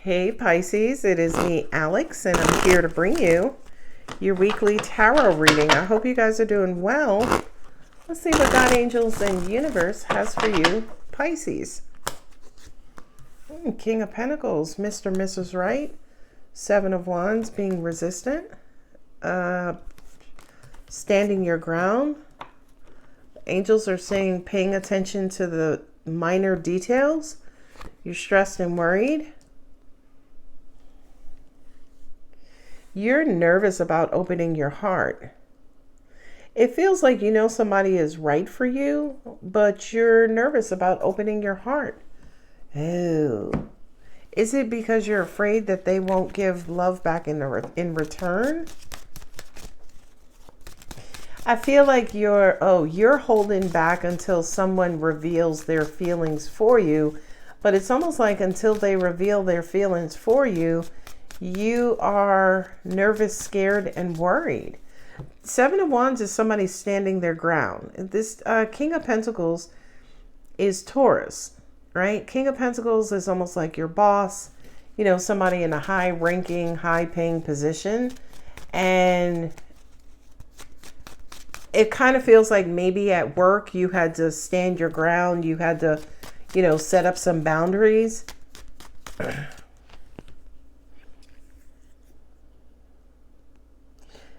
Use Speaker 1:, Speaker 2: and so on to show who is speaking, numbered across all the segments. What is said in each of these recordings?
Speaker 1: Hey Pisces, it is me, Alex, and I'm here to bring you your weekly tarot reading. I hope you guys are doing well. Let's see what God, angels, and universe has for you, Pisces. King of Pentacles, Mr. and Mrs. Right. Seven of Wands, being resistant. Standing your ground. Angels are saying paying attention to the minor details. You're stressed and worried. You're nervous about opening your heart. It feels like you know somebody is right for you, but you're nervous about opening your heart. Oh. Is it because you're afraid that they won't give love back in return? I feel like you're holding back until someone reveals their feelings for you, but it's almost like until they reveal their feelings for you, you are nervous, scared, and worried. Seven of Wands is somebody standing their ground. This King of Pentacles is Taurus, right? King of Pentacles is almost like your boss, you know, somebody in a high-ranking, high-paying position. And it kind of feels like maybe at work you had to stand your ground. You had to, you know, set up some boundaries.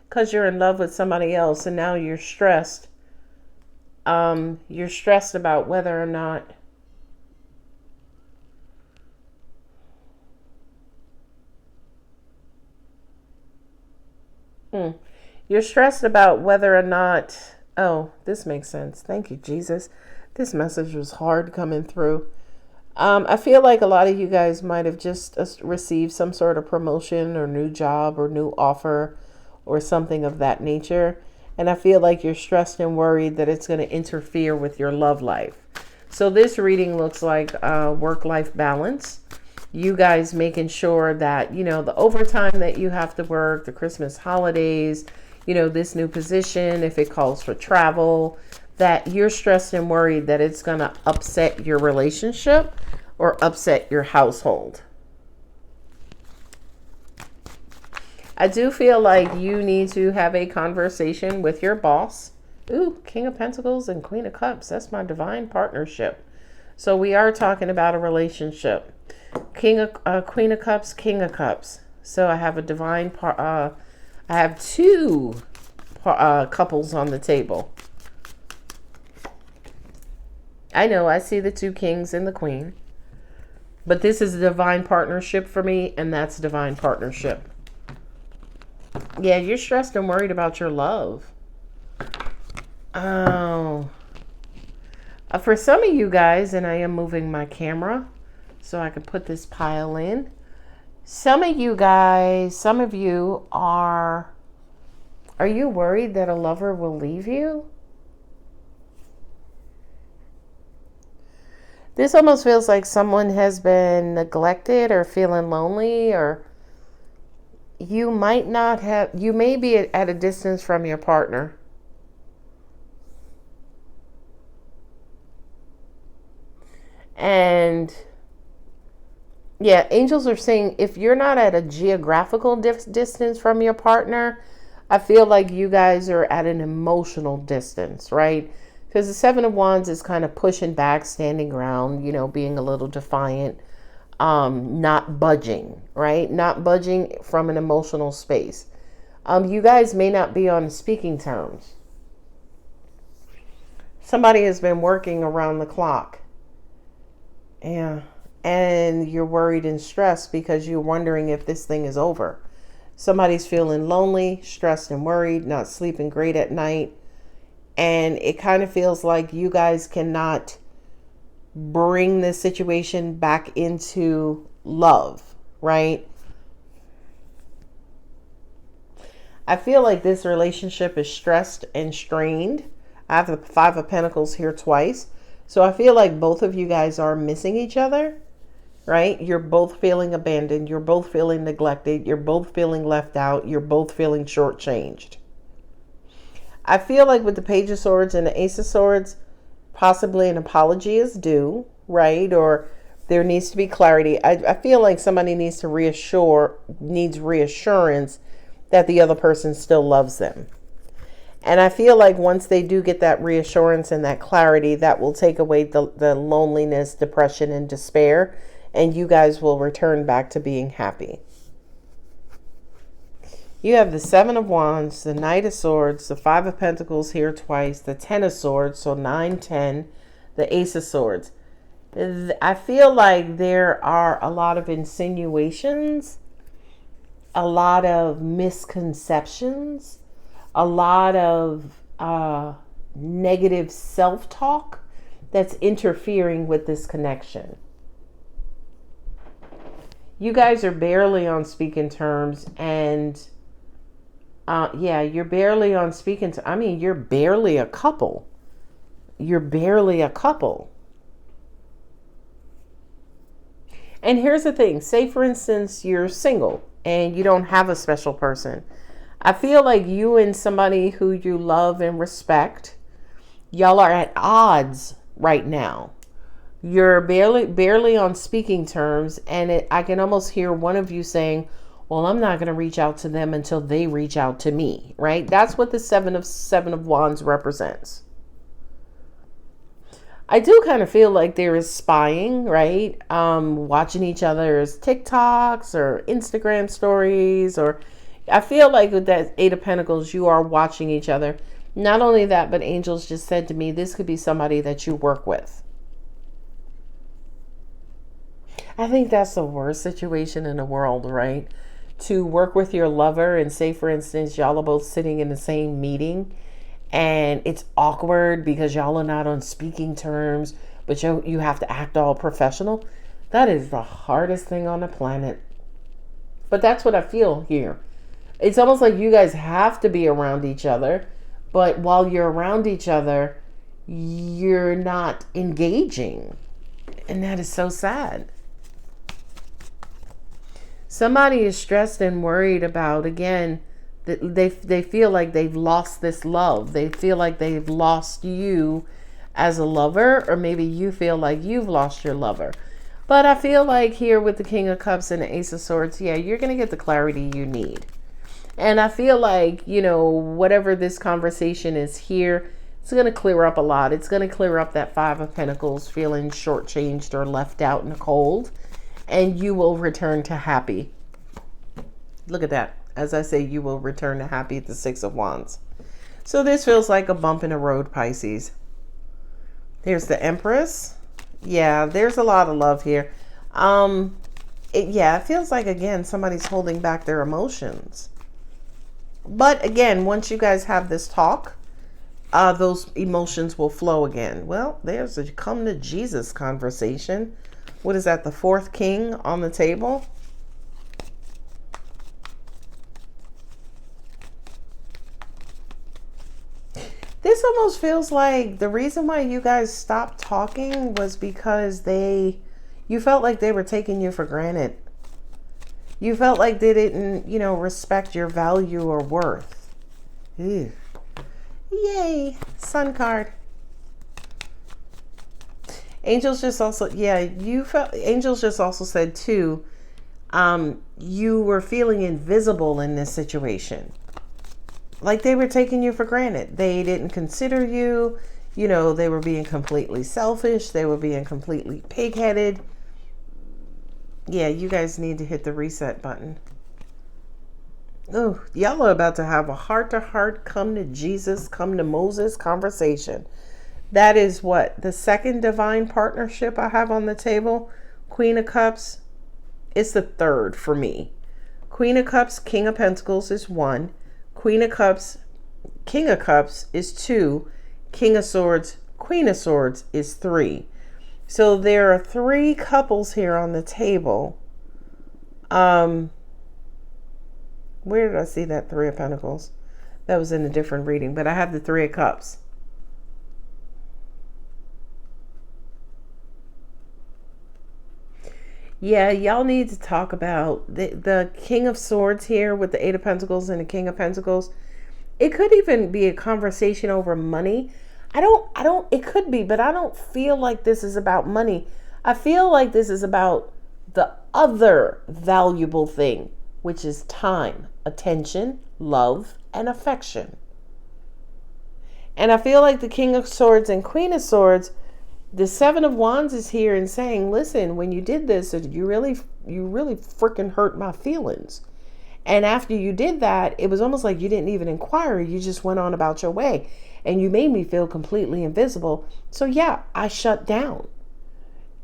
Speaker 1: Because you're in love with somebody else and now you're stressed. You're stressed about whether or not you're stressed about whether or not, oh, this makes sense. Thank you, Jesus. This message was hard coming through. I feel like a lot of you guys might have just received some sort of promotion or new job or new offer or something of that nature. And I feel like you're stressed and worried that it's going to interfere with your love life. So this reading looks like work-life balance. You guys making sure that, you know, the overtime that you have to work, the Christmas holidays, you know, this new position, if it calls for travel, that you're stressed and worried that it's going to upset your relationship or upset your household. I do feel like you need to have a conversation with your boss. Ooh, King of Pentacles and Queen of Cups. That's my divine partnership. So we are talking about a relationship. Queen of Cups, King of Cups. So I have a divine I have two couples on the table. I know, I see the two kings and the queen. But this is a divine partnership for me, and that's divine partnership. Yeah, you're stressed and worried about your love. Oh. For some of you guys, and I am moving my camera so I can put this pile in. Some of you guys, some of you are you worried that a lover will leave you? This almost feels like someone has been neglected or feeling lonely, or you might not have, you may be at a distance from your partner. And yeah, angels are saying if you're not at a geographical distance from your partner, I feel like you guys are at an emotional distance, right? Because the Seven of Wands is kind of pushing back, standing ground, you know, being a little defiant. Not budging, right? Not budging from an emotional space. You guys may not be on speaking terms. Somebody has been working around the clock. Yeah. And you're worried and stressed because you're wondering if this thing is over. Somebody's feeling lonely, stressed and worried, not sleeping great at night. And it kind of feels like you guys cannot bring this situation back into love, right? I feel like this relationship is stressed and strained. I have the Five of Pentacles here twice. So I feel like both of you guys are missing each other, right? You're both feeling abandoned. You're both feeling neglected. You're both feeling left out. You're both feeling shortchanged. I feel like with the Page of Swords and the Ace of Swords, possibly an apology is due, right? Or There needs to be clarity. I feel like somebody needs reassurance that the other person still loves them. And I feel like once they do get that reassurance and that clarity, that will take away the loneliness, depression, and despair. And you guys will return back to being happy. You have the Seven of Wands, the Knight of Swords, the Five of Pentacles here twice, the Ten of Swords, so 9, 10, the Ace of Swords. I feel like there are a lot of insinuations, a lot of misconceptions, a lot of negative self-talk that's interfering with this connection. You guys are barely on speaking terms, and you're barely on speaking terms. I mean, you're barely a couple. You're barely a couple. And here's the thing. Say, for instance, you're single and you don't have a special person. I feel like you and somebody who you love and respect, y'all are at odds right now. You're barely on speaking terms, and I can almost hear one of you saying, well, I'm not going to reach out to them until they reach out to me, right? That's what the Seven of Wands represents. I do kind of feel like there is spying, right? Watching each other's TikToks or Instagram stories, or I feel like with that Eight of Pentacles, you are watching each other. Not only that, but angels just said to me, this could be somebody that you work with. I think that's the worst situation in the world, right? To work with your lover and say, for instance, y'all are both sitting in the same meeting and it's awkward because y'all are not on speaking terms, but you have to act all professional. That is the hardest thing on the planet. But that's what I feel here. It's almost like you guys have to be around each other, but while you're around each other, you're not engaging. And that is so sad. Somebody is stressed and worried about, again, that they feel like they've lost this love. They feel like they've lost you as a lover, or maybe you feel like you've lost your lover. But I feel like here with the King of Cups and the Ace of Swords, yeah, you're going to get the clarity you need. And I feel like, whatever this conversation is here, it's going to clear up a lot. It's going to clear up that Five of Pentacles, feeling shortchanged or left out in the cold. And you will return to happy. Look at that. As I say, you will return to happy at the Six of Wands. So this feels like a bump in the road, Pisces. Here's the Empress. Yeah, there's a lot of love here. It feels like, again, somebody's holding back their emotions. But again, once you guys have this talk, those emotions will flow again. Well, there's a come to Jesus conversation. What is that? The fourth king on the table. This almost feels like the reason why you guys stopped talking was because you felt like they were taking you for granted. You felt like they didn't, respect your value or worth. Ew. Yay, Sun card. Angels just also, angels just also said too, you were feeling invisible in this situation. Like they were taking you for granted. They didn't consider you, they were being completely selfish. They were being completely pig-headed. Yeah, you guys need to hit the reset button. Oh, y'all are about to have a heart-to-heart, come to Jesus, come to Moses conversation. That is what? The second divine partnership I have on the table. Queen of Cups. It's the third for me. Queen of Cups, King of Pentacles is 1. Queen of Cups, King of Cups is 2. King of Swords, Queen of Swords is 3. So there are 3 couples here on the table. Where did I see that 3 of Pentacles? That was in a different reading, but I have the 3 of Cups. Yeah, y'all need to talk about the King of Swords here with the Eight of Pentacles and the King of Pentacles. It could even be a conversation over money. It could be, but I don't feel like this is about money. I feel like this is about the other valuable thing, which is time, attention, love, and affection. And I feel like the King of Swords and Queen of Swords, the Seven of Wands is here and saying, listen, when you did this, you really freaking hurt my feelings. And after you did that, it was almost like you didn't even inquire. You just went on about your way. And you made me feel completely invisible. So yeah, I shut down.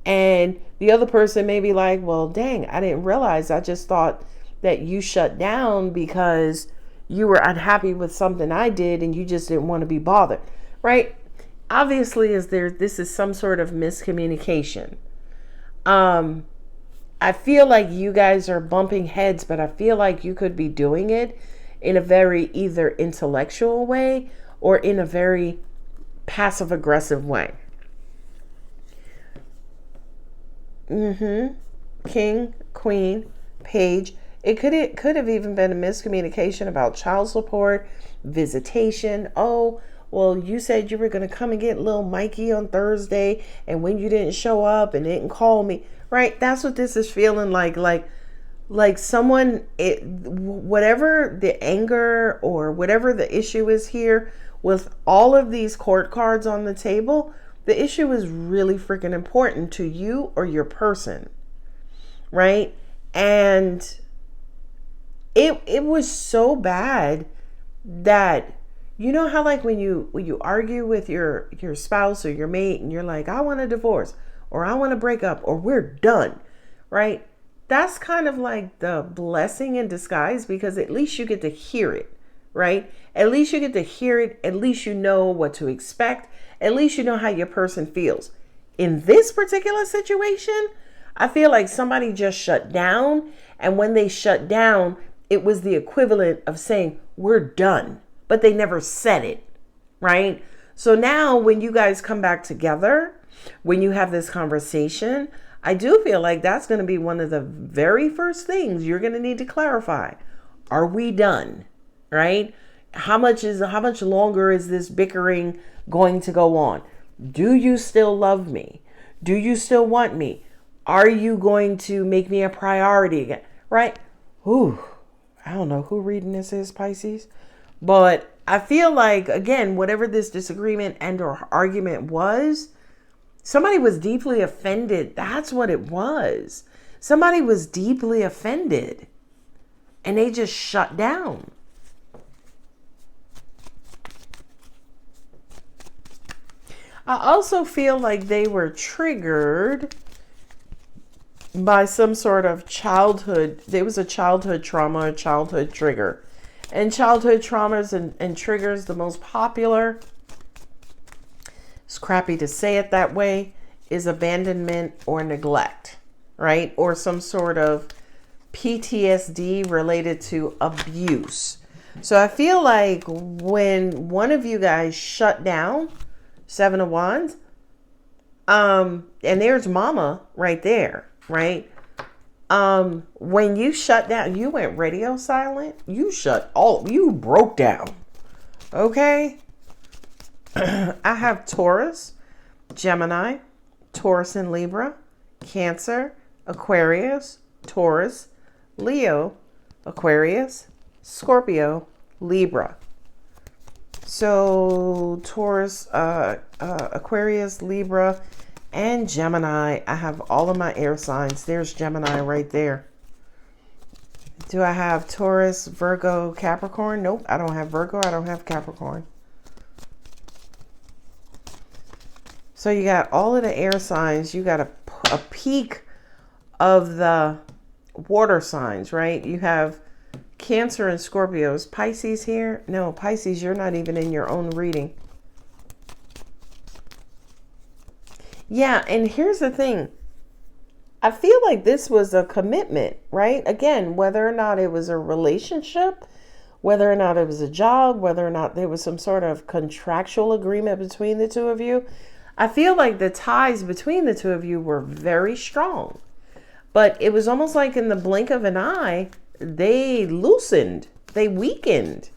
Speaker 1: And the other person may be like, well, dang, I didn't realize. I just thought that you shut down because you were unhappy with something I did and you just didn't want to be bothered, right? Obviously, this is some sort of miscommunication. I feel like you guys are bumping heads, but I feel like you could be doing it in a very either intellectual way or in a very passive aggressive way. King, Queen, Page. It could have even been a miscommunication about child support, visitation. Oh, well, you said you were going to come and get little Mikey on Thursday, and when you didn't show up and didn't call me, right? That's what this is feeling like. Like someone, whatever the anger or whatever the issue is here with all of these court cards on the table, the issue is really freaking important to you or your person, right? And it was so bad that, you know how like when you argue with your spouse or your mate and you're like, I want a divorce or I want to break up or we're done, right? That's kind of like the blessing in disguise, because at least you get to hear it, right? At least you get to hear it. At least you know what to expect. At least you know how your person feels. In this particular situation, I feel like somebody just shut down. And when they shut down, it was the equivalent of saying, we're done. But they never said it, right? So now when you guys come back together, when you have this conversation, I do feel like that's going to be one of the very first things you're going to need to clarify. Are we done? Right? How much longer is this bickering going to go on? Do you still love me? Do you still want me? Are you going to make me a priority again? Right? Ooh, I don't know who reading this is, Pisces. But I feel like, again, whatever this disagreement and or argument was, somebody was deeply offended. That's what it was. Somebody was deeply offended and they just shut down. I also feel like they were triggered by some sort of childhood. There was a childhood trauma, a childhood trigger. And childhood traumas and triggers, the most popular, it's crappy to say it that way, is abandonment or neglect, right? Or some sort of PTSD related to abuse. So I feel like when one of you guys shut down, Seven of Wands, and there's Mama right there, right? When you shut down, you went radio silent. You broke down. Okay. I have Taurus, Gemini, Taurus and Libra, Cancer, Aquarius, Taurus, Leo, Aquarius, Scorpio, Libra. So Taurus, Aquarius, Libra, and Gemini. I have all of my air signs. There's Gemini right there. Do I have Taurus, Virgo, Capricorn? Nope, I don't have Virgo. I don't have Capricorn. So you got all of the air signs. You got a peak of the water signs, right? You have Cancer and Scorpios. Pisces here? No, Pisces, you're not even in your own reading. Yeah, and here's the thing. I feel like this was a commitment, right? Again, whether or not it was a relationship, whether or not it was a job, whether or not there was some sort of contractual agreement between the two of you, I feel like the ties between the two of you were very strong. But it was almost like in the blink of an eye, they loosened, they weakened.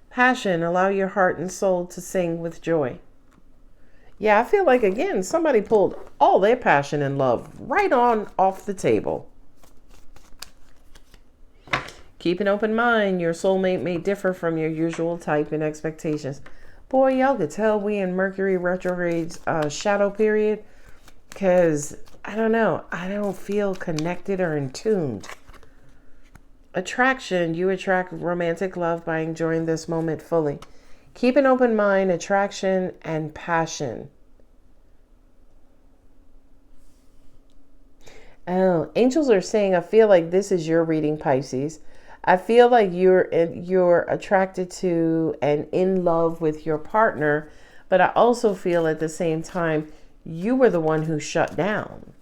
Speaker 1: Passion, allow your heart and soul to sing with joy. Yeah, I feel like, again, somebody pulled all their passion and love right on off the table. Keep an open mind. Your soulmate may differ from your usual type and expectations. Boy, y'all could tell we in Mercury retrograde's shadow period, because I don't know. I don't feel connected or in tune. Attraction. You attract romantic love by enjoying this moment fully. Keep an open mind, attraction, and passion. Oh, angels are saying, I feel like this is your reading, Pisces. I feel like you're attracted to and in love with your partner, but I also feel at the same time you were the one who shut down.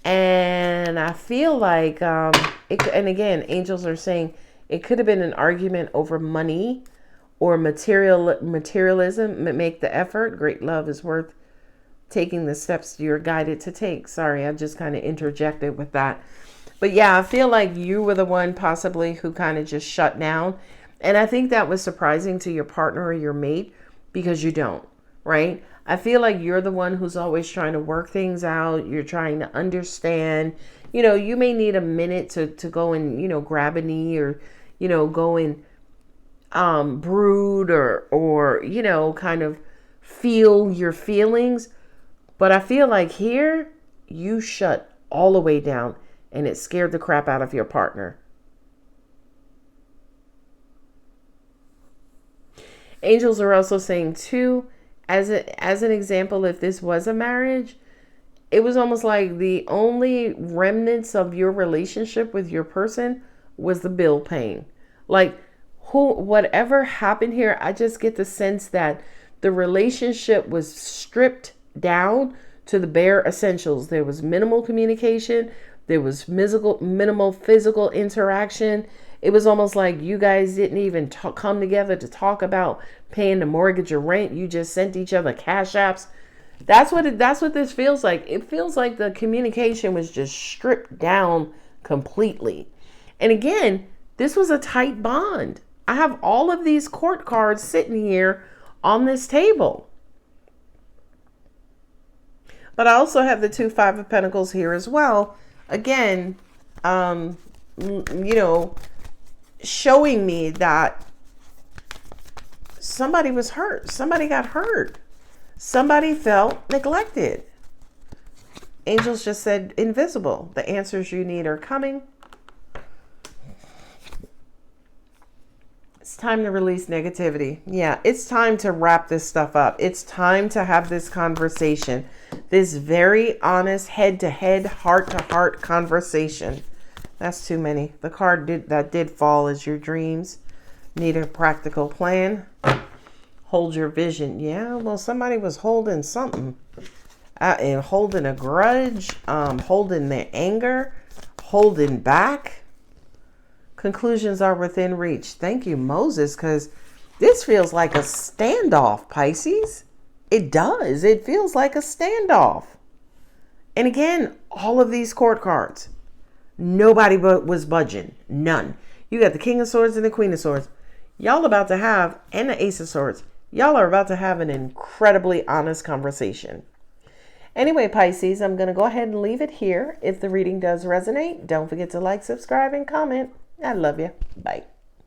Speaker 1: And I feel like, and again, angels are saying it could have been an argument over money or materialism. Make the effort. Great love is worth taking the steps you're guided to take. Sorry, I just kind of interjected with that. But yeah, I feel like you were the one possibly who kind of just shut down. And I think that was surprising to your partner or your mate, because you don't, right? I feel like you're the one who's always trying to work things out. You're trying to understand. You know, you may need a minute to go and, grab a knee, or, go and brood or, kind of feel your feelings. But I feel like here you shut all the way down, and it scared the crap out of your partner. Angels are also saying too, as an example, if this was a marriage, it was almost like the only remnants of your relationship with your person was the bill paying. Like, whatever happened here, I just get the sense that the relationship was stripped down to the bare essentials. There was minimal communication. There was minimal physical interaction. It was almost like you guys didn't even come together to talk about paying the mortgage or rent. You just sent each other cash apps. That's what this feels like. It feels like the communication was just stripped down completely. And again, this was a tight bond. I have all of these court cards sitting here on this table. But I also have the 2 5 of Pentacles here as well. Again, showing me that somebody was hurt. Somebody got hurt. Somebody felt neglected. Angels just said invisible. The answers you need are coming. It's time to release negativity. Yeah, it's time to wrap this stuff up. It's time to have this conversation. This very honest, head-to-head, heart-to-heart conversation. That's too many. The card that did fall is your dreams. Need a practical plan. Hold your vision. Yeah, well, somebody was holding something. And holding a grudge. Holding their anger. Holding back. Conclusions are within reach. Thank you, Moses, because this feels like a standoff, Pisces. It does. It feels like a standoff. And again, all of these court cards. Nobody was budging. None. You got the King of Swords and the Queen of Swords. Y'all about to have, and the Ace of Swords. Y'all are about to have an incredibly honest conversation. Anyway, Pisces, I'm going to go ahead and leave it here. If the reading does resonate, don't forget to like, subscribe, and comment. I love you. Bye.